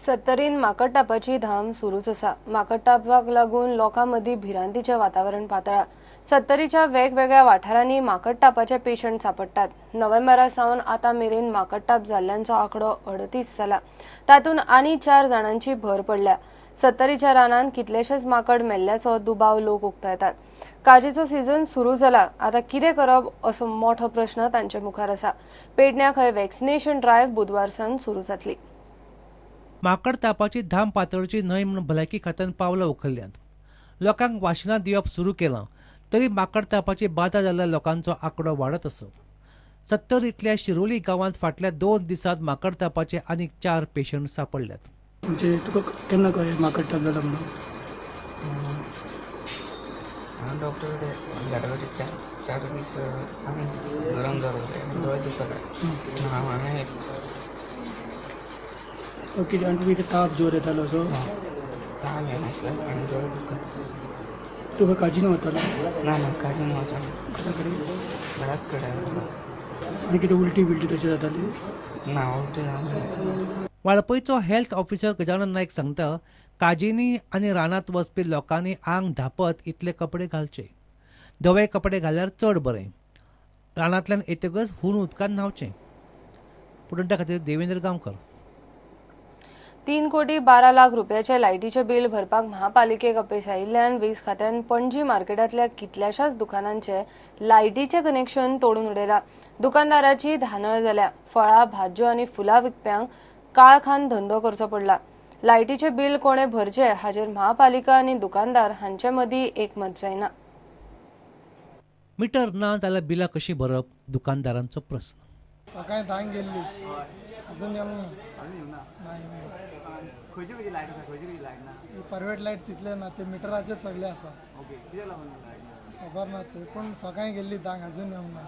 सत्तरीन माकडटापाची धाम सुरूच आसा. माकडटापाक लागून लोकांमदी भिरांतीचे वातावरण पातळ्ळा. सत्तरीच्या वेगवेगळ्या वाठारांनी माकडटापाचे पेशंट सापडटात. नोव्हेंबरा सावन आतां मेरेन माकडटाप जाल्ल्यांचो आंकडो 38 जाला. तातूंत आनी 4 जाणांची भर पडल्या. सत्तरीच्या रानांत कितलेशेच माकड मेल्ल्याचो दुबाव लोक उक्तायतात. काजीचो सीझन सुरू जाला. आतां कितें करप असो मोठो प्रश्न तांचे मुखार आसा. पेडण्याक खंय वॅक्सिनेशन ड्रायव्ह बुधवार सावन सुरू जातली. माकड तापाची धाम पातळची न्हय म्हूण भलायकी खात्यान पावलां उखल्ल्यांत. लोकांक वाशिनां दिवप सुरू केलां, तरी माकड तापाची बाधा जाल्ल्या लोकांचो आंकडो वाडत आसा. सत्तरींतल्या शिरोली गांवांत फाटल्या 2 दिसांत माकड तापाचे आनीक 4 पेशंट सापडल्यात. म्हणजे तुका केन्ना कळ्ळें माकड ताप जाला म्हणून? हांव डॉक्टर कडेन घाटाकडे चार दीस गरम जालो दोळे दुखता. हांवें कितें आनी तुका ताप जोर येतालो असो? ताप येनासलो आनी दोळे दुखता. तुका काजीन वतालो? ना काजीन वचना. घरा कडेन? घराच कडेन. आनी कितें उलटी बिलटी तशें जाताली? ना उलटी जावना. वाळपयचो हेल्थ ऑफिसर गजानन नायक सांगता, काजींनी आनी रानांत वचपी लोकांनी आंग धांपत इतले कपडे घालचे. धवे कपडे घाल्यार चड बरें. रानांतल्यान येतकच हुन उदकांत न्हांवचें. पुडंटा खातीर देवेंद्र गांवकर. 3 कोटी 12 लाख रुपयाचे लायटीचे बिल भरपाक महापालिकेक अपेस आयिल्ल्यान वीज खात्यान पणजी मार्केटांतल्या कितल्याशाच दुकानांचे लायटीचे कनेक्शन तोडून उडयला. दुकानदाराची धांदळ जाल्या. फळां, भाज्यो आनी फुलां विकप्यांक काळखान धंदो करचो पडला. लायटीचे बिल कोणे भरचे हाचेर महापालिका आनी दुकानदार हांचे मदीं एकमत जायना. मिटर ना जाल्यार बिलां कशीं भरप दुकानदारांचो प्रस्न. सकाळीं 10 गेल्ली अजून येवंक ना. प्रायवेट लायट तितले ना, ते मिटराचे सगळे आसा. खबर ना ते, पूण सकाळीं गेल्ली 10 अजून येवंक ना.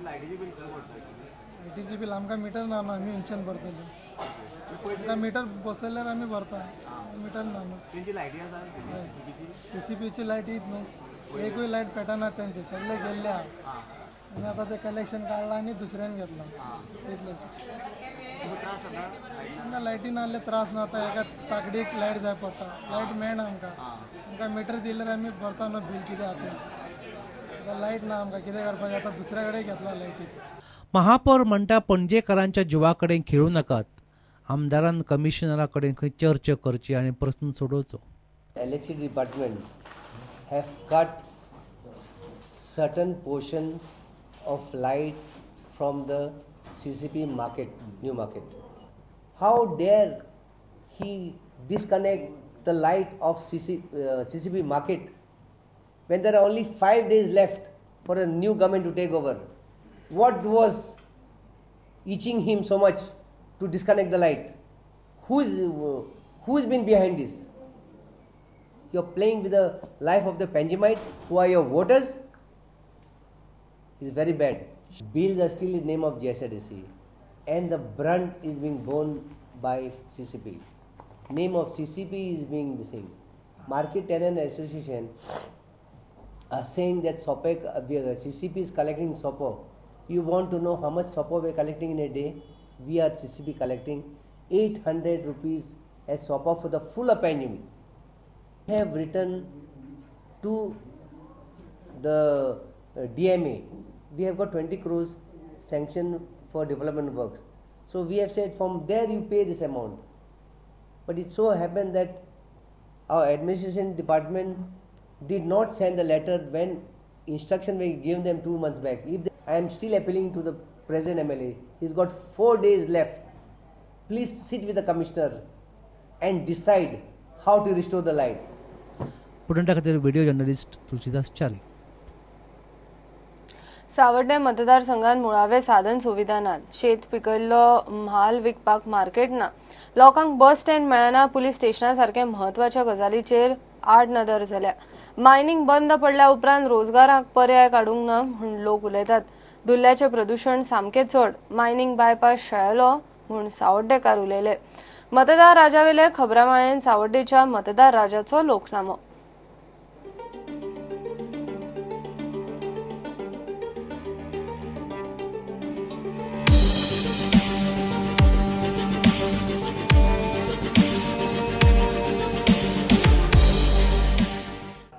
लायटीची बील आमकां मिटर ना, आमी इंच्यान भरतले. आमकां मिटर बसयल्यार आमी भरता, मिटर ना न्हू. CCPची लायट येत न्हू, एकूय लायट पेटना तेंचे, सगळे गेल्ले आहा. आनी आतां ते कलेक्शन काडलां आनी दुसऱ्यान घेतलां तितलें. आमकां लायटी ना जाल्यार त्रास ना. आतां एका ताकडीक लायट जाय पडटा, लायट मेळना आमकां मिटर दिल्यार आमी भरता न्हू बील कितें आतां. आतां लायट ना आमकां कितें करपाचें. आतां दुसऱ्या कडेन घेतला लायटी. महापौर म्हणटा पणजेकारांच्या जिवा कडेन खेळूं नाकात. आमदारान कमिशनरा कडेन खंय चर्चा करची आनी प्रस्न सोडोवचो. Electricity department have cut certain portion of light from the CCP market, new market. How dare he disconnect the light of CCP market when there are only 5 days left for a new government to take over? What was itching him so much to disconnect the light? Who's been behind this? You're playing with the life of the Panjimite who are your voters. It's very bad. Bills are still in the name of GSRTC and the brunt is being borne by CCP. Name of CCP is being the same. Market Tenant Association are saying that CCP is collecting SOPO. You want to know how much SOPO we are collecting in a day? We are CCP collecting 800 rupees as SOPO for the full appointment. We have written to the DMA. We have got 20 crores sanctioned for development works. So we have said from there you pay this amount. But it so happened that our administration department did not send the letter when instruction were given them 2 months back. I am still appealing to the present MLA. He's got 4 days left. Please sit with the commissioner and decide how to restore the light. पुडंटा खातीर video journalist Tulsidas Chari. Sawarde मतदारसंघात मुळावे साधन सुविधा नात. शेत पिकयल्लो म्हाल विकपाक market ना. लोकांक बस स्टँड मेळना. पुलीस स्टेशना सारखे म्हत्वाच्या गजालीचेर आड नदर जाल्या. मायनिंग बंद पडल्या उपरांत रोजगाराक पर्याय काडूंक ना म्हूण लोक उलयतात. धुल्ल्याचें प्रदूषण सामकें चड. मायनिंग बायपास शेळलो म्हूण सावर्डेकार उलयले. मतदार राजावेले खबरामाळेन सावर्डेच्या मतदार राजाचो लोकनामो.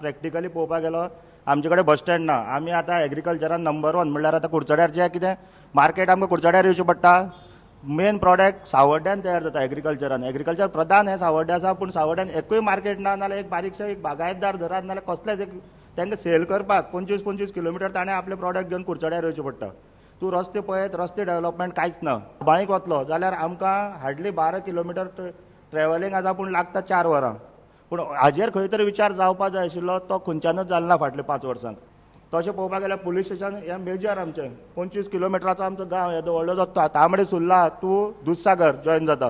प्रॅक्टिकली पळोवपाक गेलो आमचे कडेन बस स्टँड ना. आमी आतां एग्रीकल्चरान नंबर 1 म्हणल्यार आतां कुडचड्यारचें कितें मार्केट आमकां कुडचड्यार येवचें पडटा. मेन प्रॉडक्ट सावड्ड्यान तयार जाता एग्रीकल्चरान. एग्रीकल्चर प्रधान हें सावड्ड्या आसा, पूण सावड्ड्यान एकूय मार्केट ना. नाल्यार एक बारीकशे एक बागायतदार धरात नाल्यार कसलेच एक तांकां सेल करपाक 25-25 किलोमिटर ताणें आपले प्रॉडक्ट घेवन कुडचड्यार येवचें पडटा. तूं रस्ते पळयत, रस्ते डेव्हलपमेंट कांयच ना. बांयक वतलो जाल्यार आमकां हार्डली 12 किलोमिटर ट्रॅव्हलिंग आसा, पूण लागता 4 वरां. पूण हाजेर खंय तरी विचार जावपाक जाय आशिल्लो, तो खंयच्यानूच जालो ना फाटल्या 5 वर्सांक. तशें पळोवपाक गेल्यार पुलीस स्टेशन हें मेजर आमचें 25 किलोमिटराचो आमचो गांव येदो व्हडलो जाता. तांबडे सुर्ला टू दुधसागर जॉयन जाता,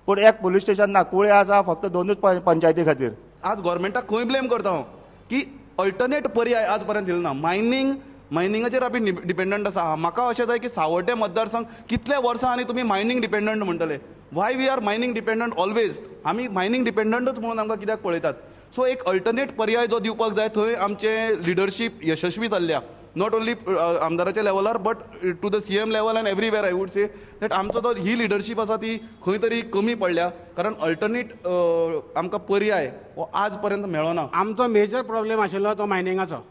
पूण एक पुलीस स्टेशन ना. कुळे आसा फक्त 2च पंचायती खातीर. आज गव्हर्मेंटाक खंय ब्लेम करता हांव की अल्टरनेट पर्याय आज पर्यंत दिलो ना. मायनिंगाचेर आमी डिपेंडंट आसा. म्हाका अशें जाय की सावड्डे मतदारसंघ कितले वर्सां आनी तुमी मायनिंग डिपेंडंट म्हणटले. Why we are mining dependent always. आमी मायनिंग डिपेंडंटूच म्हणून आमकां कित्याक पळयतात. सो एक अल्टरनेट पर्याय जो दिवपाक जाय, थंय आमचें लिडरशीप यशस्वी जाल्ल्या. नॉट ओन्ली आमदाराच्या लेवलार but to the CM level and everywhere I would say that आमचो जो ही लिडरशीप आसा ती खंय तरी कमी पडल्या. कारण अल्टरनेट आमकां पर्याय हो आज पर्यंत मेळ्ळो ना. आमचो मेजर प्रॉब्लेम आशिल्लो तो मायनिंगाचो,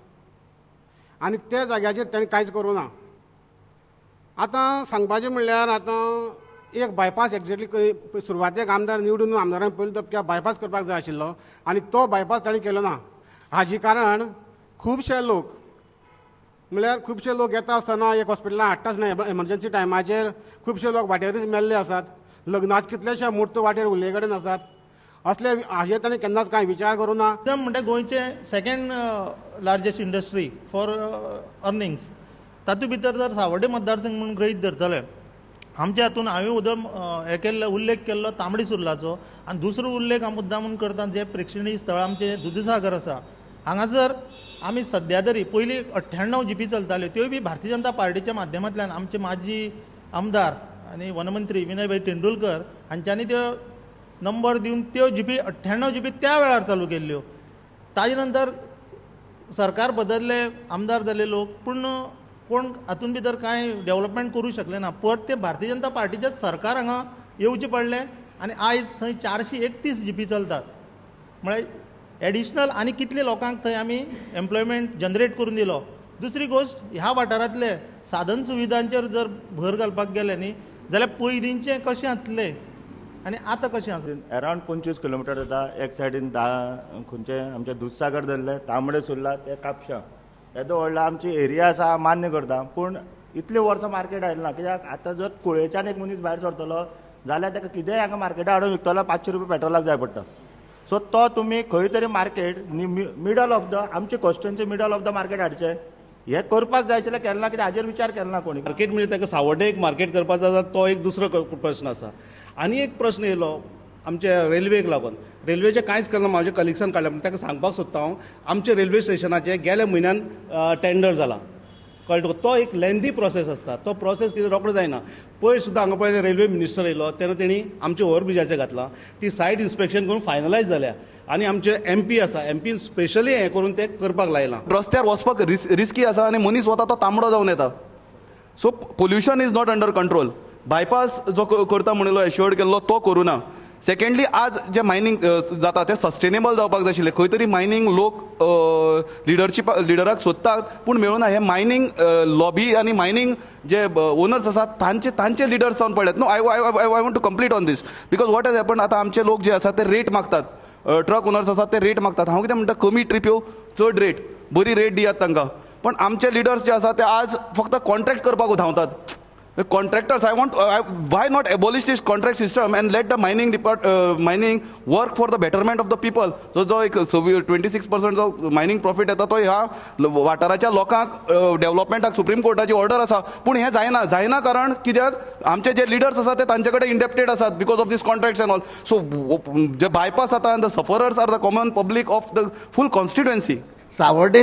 आनी त्या जाग्याचेर ताणें कांयच करूं ना. आतां सांगपाचें म्हणल्यार आतां एक बायपास एक्झॅक्टली सुरवातेक आमदार निवडून आमदारान पयलो तो बायपास करपाक जाय आशिल्लो, आनी तो बायपास ताणें केलो ना. हाजे कारण खुबशे लोक म्हळ्यार खुबशे लोक येता आसतना एक हॉस्पिटलांत हाडटा आसतना एमर्जन्सी टायमाचेर खुबशे लोक वाटेरूच मेल्ले आसात. लग्नाचे कितलेशे म्हूर्त वाटेर उरले कडेन आसात. असले हाजेर ताणें केन्नाच कांय विचार करूं ना. एकदम म्हणजे गोंयचे second largest industry for earnings. तातूंत भितर जर सावड्डे मतदारसंघ म्हणून गृहीत धरतले, आमच्या हातूंत हांवें हें केल्लो उल्लेख केल्लो तांबडी सुर्लाचो. आनी दुसरो उल्लेख हांव मुद्दाम म्हणून करता जे प्रेक्षणीय स्थळ आमचें दुधसागर आसा. हांगासर आमी सद्या तरी पयलीं 98 GP चलताल्यो, त्योय बी भारतीय जनता पार्टीच्या माध्यमांतल्यान आमचे माजी आमदार आनी वनमंत्री विनयभाई तेंडुलकर हांच्यांनी त्यो नंबर दिवन त्यो GP 98 GP त्या वेळार चालू केल्ल्यो. ताजे नंतर सरकार बदलले, आमदार जाले लोक, पूण कोण हातूंत भितर कांय डेव्हलपमेंट करूं शकले ना. परत ते भारतीय जनता पार्टीचें सरकार हांगा येवचें पडलें आनी आयज थंय 431 GP चलतात. म्हळ्यार एडिशनल आनी कितले लोकांक थंय आमी एम्प्लॉयमेंट जनरेट करून दिलो. दुसरी गोश्ट, ह्या वाठारांतले साधन सुविधांचेर जर भर घालपाक गेले न्ही जाल्यार पयलींचें कशें आसलें आनी आतां कशें आसा. अरावंड 25 किलोमिटर जाता. एक सायडीन खंयचे आमचे दुधसागर धरले, तांबडे सुर्ला ते कापशां. येदो व्हडलो आमची एरिया आसा मान्य करता, पूण इतली वर्सां मार्केट आयलें ना. कित्याक आतां जर कुळेच्यान एक मनीस भायर सरतलो जाल्यार ताका कितेंय हांगा मार्केटार हाडून विकतलो 500 रुपया पेट्रोलाक जाय पडटा. सो तो तुमी खंय तरी मार्केट मिडल ऑफ द आमचे constituency middle of the market हाडचें. हें करपाक जाय आशिल्लें केलें ना. कित्याक हाजेर विचार केलो ना कोणी. मार्केट म्हणजे ताका सावड्डे एक मार्केट करपाक जाय तो एक दुसरो प्रश्न आसा. आनी एक प्रश्न येयलो आमच्या रेल्वेक लागून. रेल्वेचें कांयच केलें ना. म्हाज्या कलिग्सान काडलें, पूण ताका सांगपाक सोदता हांव आमच्या रेल्वे स्टेशनाचें गेल्या म्हयन्यान टेंडर जाला. कळ्ळें तुका. तो एक लेंथी प्रोसेस आसता. तो प्रोसेस कितें रोखडो जायना. पयर सुद्दां हांगा पळय रेल्वे मिनिस्टर येयलो तेन्ना तेणी आमच्या ओव्हरब्रिजाचें घातलां. ती सायट इन्स्पेक्शन करून फायनलायज जाल्या आनी आमचे MP आसा, MP स्पेशली हें करून तें करपाक लायलां. रस्त्यार वचपाक रिस्की आसा आनी मनीस वता तो तांबडो जावन येता. So pollution is not under control. Bypass जो करता म्हणिल्लो एश्योर्ड केल्लो तो करूं ना. सेकंडली आज जे मायनिंग जाता तें सस्टेनेबल जावपाक जाय आशिल्लें. खंय तरी मायनिंग लोक लिडराक सोदतात पूण मेळूना. हे मायनिंग लॉबी आनी मायनिंग जे ओनर्स आसात तांचे लिडर्स जावन पडल्यात. No I want to complete on this because what has happen. आतां आमचे लोक जे आसात ते रेट मागतात. ट्रक ओनर्स आसात ते रेट मागतात. हांव कितें म्हणटा कमी ट्रीप येवं, चड रेट, बरी रेट दियात तांकां. पण आमचे लिडर्स जे आसात ते आज फक्त कॉन्ट्रॅक्ट करपाक धांवतात. Contractors, why not abolish this contract system and let the mining work for the betterment of the people? So जो एक 26% जो मायनिंग प्रॉफिट येता तो ह्या वाठाराच्या लोकांक डेव्हलपमेंटाक सुप्रीम कोर्टाची ऑर्डर आसा. पूण हें जायना कारण कित्याक आमचे जे लिडर्स आसात ते तांचे कडेन इंडेप्टेड आसात because of this contracts and all. So जे बायपास जाता the sufferers are the common public of the full constituency. सावड्डे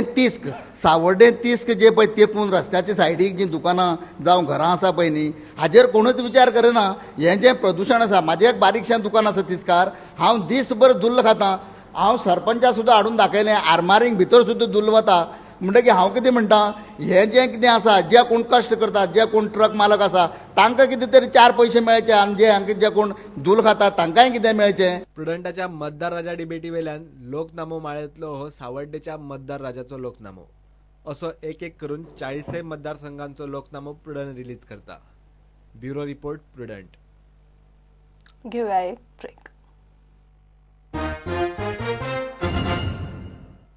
तिस्क जे पळय तेंकून रस्त्याच्या सायडीक जीं दुकानां जावं घरां आसा पळय न्ही हाजेर कोणूच विचार करना. हें जें प्रदुशण आसा, म्हाजें एक बारीकशें दुकान आसा तिस्कार, हांव दीसभर दुल्ल खाता. हांव सरपंचाक सुद्दां हाडून दाखयलें, आरमारीक भितर सुद्दां दुल्ल वता. म्हणटकीर हांव कितें म्हणटा हें जें कितें आसा जे कोण कश्ट करतात जे कोण ट्रक मालक आसा तांकां कितें तरी 4 पयशे मेळचे आनी जे हांगा जे कोण दूल खातात तांकांय कितें मेळचें. प्रुडंटाच्या मतदार राजा डिबेटी वयल्यान लोकनामो माळेंतलो हो सावर्डेच्या मतदार राजाचो लोकनामो असो एक एक करून 40 मतदारसंघांचो लोकनामो प्रुडंट रिलीज करता. Bureau report prudent. घेऊया एक ब्रेक.